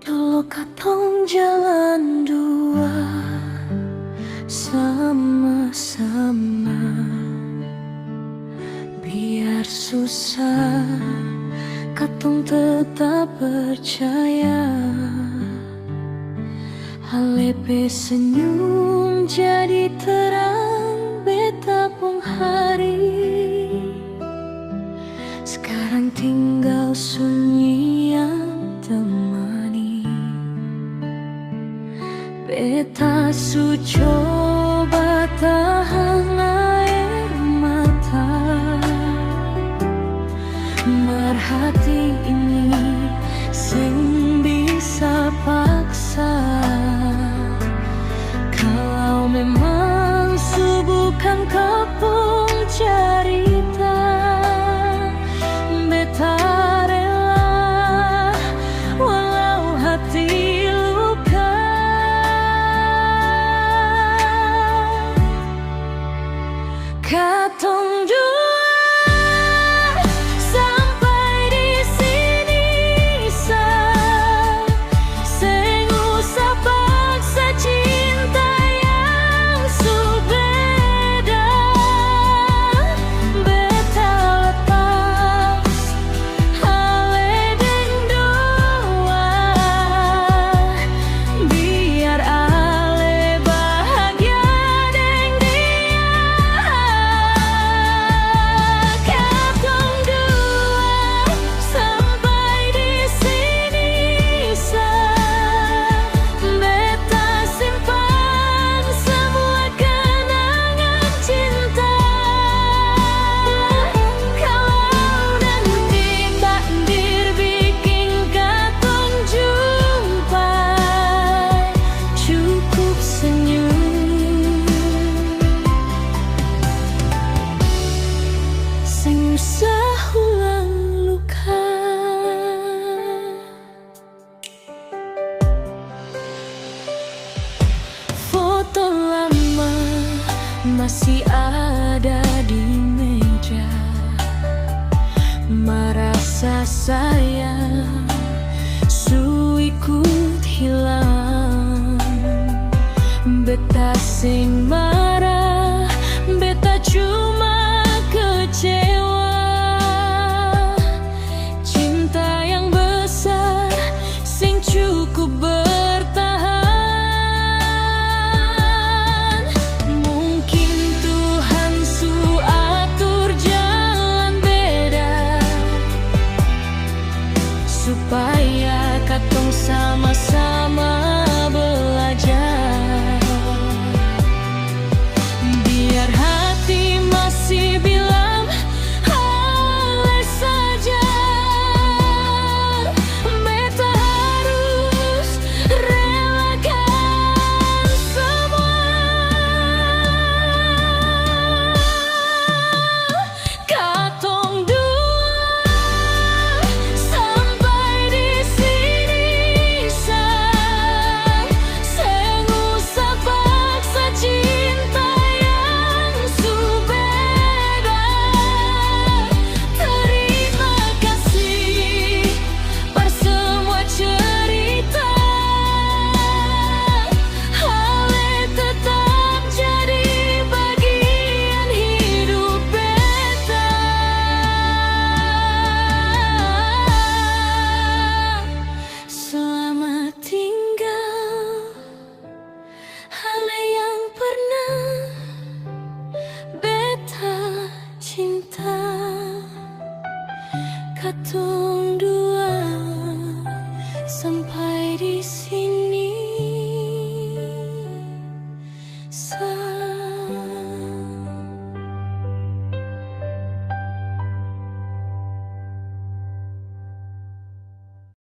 Dulu katong jalan dua sama-sama, biar susah katong tetap percaya. Halepe senyum jadi terang beta pung hari. Sekarang tinggal sunyi yang temani. Beta su coba tahan air mata, merhati ini sing bisa paksa. Kalau memang su bukan kapung cerita, beta rela walau hati luka. Katong dua sampai di sini sa, seng usah paksa cinta yang su beda. Beta lepas hale deng doa, biar ale bahagia deng dia. Katong dua sampai di sini sa, beta simpan semua kenangan cinta. Kalau nanti takdir bikin katong jumpa, cukup senyum, seng usah ulang luka. Foto lama masih ada di meja, merasa sayang su ikut hilang. Beta sing